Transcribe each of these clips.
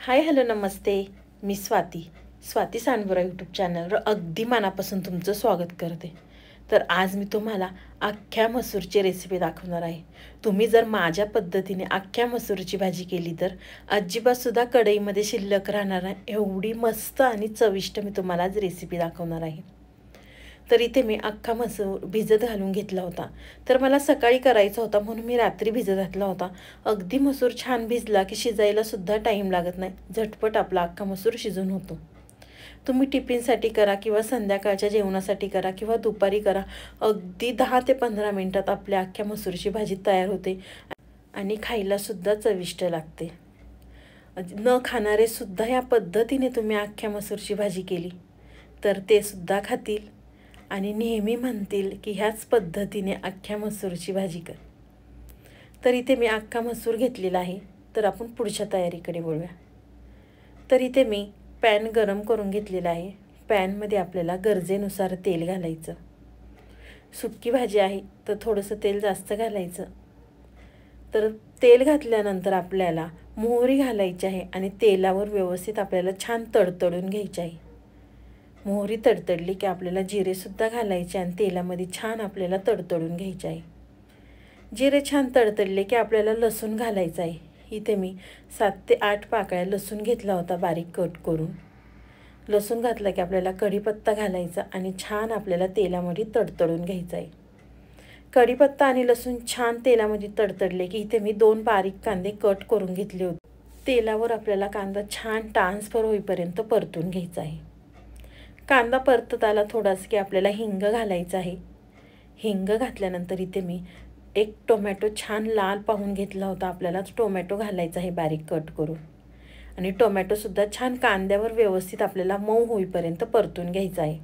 Hi hello नमस्ते. मी Swati सांडबोरा YouTube चॅनलवर अगदी मनापासून तुमचं स्वागत करते. तर आज मी तुम्हाला अख्ख्या मसूरची रेसिपी दाखवणार आहे. तुम्ही जर माझ्या पद्धतीने अख्ख्या मसूरची भाजी केली तर अजिबातसुद्धा कढईमध्ये शिल्लक राहणार नाही, एवढी मस्त आणि चविष्ट मी तुम्हाला आज रेसिपी दाखवणार आहे. तर इथे मी अख्खा मसूर भिजत घालून घेतला होता. तर मला सकाळी करायचा होता म्हणून मी रात्री भिजत घातला होता. अगदी मसूर छान भिजला की शिजायला सुद्धा टाईम लागत नाही, झटपट आपला अख्खा मसूर शिजून होतो. तुम्ही टिफिनसाठी करा किंवा संध्याकाळच्या जेवणासाठी करा किंवा दुपारी करा, अगदी 10 ते 15 मिनिटात आपल्या अख्ख्या मसूरची भाजी तयार होते आणि खायला सुद्धा चविष्ट लागते. न खाणारे सुद्धा या पद्धतीने तुम्ही अख्ख्या मसूरची भाजी केली तर ते सुद्धा खातील आणि नेहमी म्हणतील की ह्याच पद्धतीने अख्ख्या मसूरची भाजी कर. तर इथे मी अख्खा मसूर घेतलेला आहे. तर आपण पुढच्या तयारीकडे बोलूया. तर इथे मी पॅन गरम करून घेतलेला आहे. पॅनमध्ये आपल्याला गरजेनुसार तेल घालायचं. सुक्की भाजी आहे तर थोडंसं तेल जास्त घालायचं. तर तेल घातल्यानंतर आपल्याला मोहरी घालायची आहे आणि तेलावर व्यवस्थित आपल्याला छान तडतडून घ्यायची आहे. मोहरी तडतडली की आपल्याला जिरेसुद्धा घालायचे आणि तेलामध्ये छान आपल्याला तडतडून घ्यायचे आहे. जिरे छान तडतडले की आपल्याला लसूण घालायचं आहे. इथे मी 7 ते 8 पाकळ्या लसूण घेतला होता बारीक कट करून. लसूण घातला की आपल्याला कढीपत्ता घालायचा आणि छान आपल्याला तेलामध्ये तडतडून घ्यायचं आहे. कढीपत्ता आणि लसूण छान तेलामध्ये तडतडले की इथे मी 2 बारीक कांदे कट करून घेतले होते. तेलावर आपल्याला कांदा छान ट्रान्सफर होईपर्यंत परतून घ्यायचा आहे. कांदा परतत आला थोडासा की आपल्याला हिंग घालायचं आहे. हिंग घातल्यानंतर इथे मी 1 टोमॅटो छान लाल पाहून घेतला होता. आपल्याला टोमॅटो घालायचा आहे बारीक कट करून आणि टोमॅटोसुद्धा छान कांद्यावर व्यवस्थित आपल्याला मऊ होईपर्यंत परतून घ्यायचा आहे.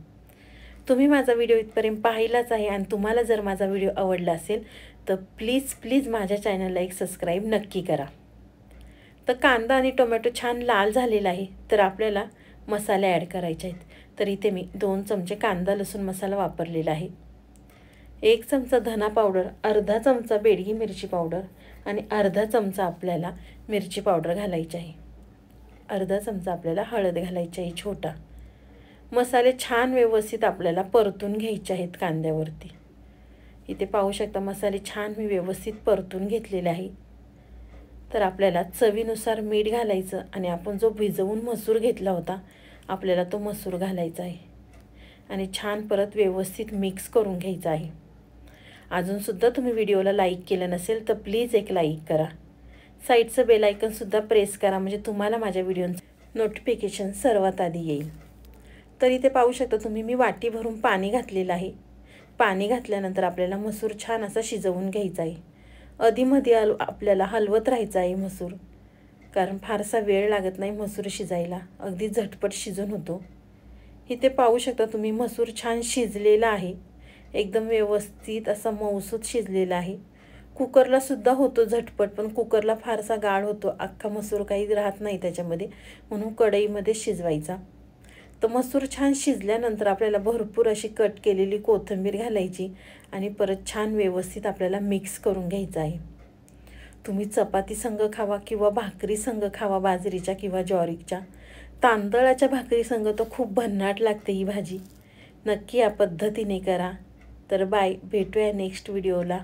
तुम्ही माझा व्हिडिओ इथपर्यंत पाहिलाच आहे आणि तुम्हाला जर माझा व्हिडिओ आवडला असेल तर प्लीज माझ्या चॅनलला एक सबस्क्राईब नक्की करा. तर कांदा आणि टोमॅटो छान लाल झालेला आहे. तर आपल्याला मसाले ॲड करायचे आहेत. तर इथे मी 2 चमचे कांदा लसूण मसाला वापरलेला आहे. 1 चमचा धना पावडर, अर्धा चमचा बेडगी मिरची पावडर आणि अर्धा चमचा आपल्याला मिरची पावडर घालायची आहे. अर्धा चमचा आपल्याला हळद घालायची आहे छोटा. मसाले छान व्यवस्थित आपल्याला परतून घ्यायचे आहेत कांद्यावरती. इथे पाहू शकता मसाले छान मी व्यवस्थित परतून घेतलेले आहे. तर आपल्याला चवीनुसार मीठ घालायचं आणि आपण जो भिजवून मसूर घेतला होता आपल्याला तो मसूर घालायचा आहे आणि छान परत व्यवस्थित मिक्स करून घ्यायचं आहे. अजूनसुद्धा तुम्ही व्हिडिओला लाईक केलं नसेल तर प्लीज एक लाईक करा. साईडचं बेल आयकनसुद्धा प्रेस करा म्हणजे तुम्हाला माझ्या व्हिडिओचं नोटिफिकेशन सर्वात आधी येईल. तर इथे पाहू शकता तुम्ही मी वाटी भरून पाणी घातलेलं आहे. पाणी घातल्यानंतर आपल्याला मसूर छान असा शिजवून घ्यायचा आहे. अधीमध्ये आपल्याला हलवत राहायचं आहे मसूर, कारण फारसा वेळ लागत नाही मसूर शिजायला, अगदी झटपट शिजून होतो. इथे पाहू शकता तुम्ही मसूर छान शिजलेला आहे. एकदम व्यवस्थित असा मऊसूत शिजलेला आहे. कुकरला सुद्धा होतो झटपट, पण कुकरला फारसा गाळ होतो, अख्खा मसूर काही राहत नाही त्याच्यामध्ये, म्हणून कढईमध्ये शिजवायचा. तर मसूर छान शिजल्यानंतर आपल्याला भरपूर अशी कट केलेली कोथिंबीर घालायची आणि परत छान व्यवस्थित आपल्याला मिक्स करून घ्यायचं आहे. तुम्ही चपाती संग खावा किंवा भाकरी संग खावा, बाजरीच्या किंवा ज्वारीच्या. तांदळाच्या भाकरी संग तर खूप भन्नाट लागते ही भाजी. नक्की या पद्धतीने करा. तर बाय, भेटूया नेक्स्ट व्हिडिओला.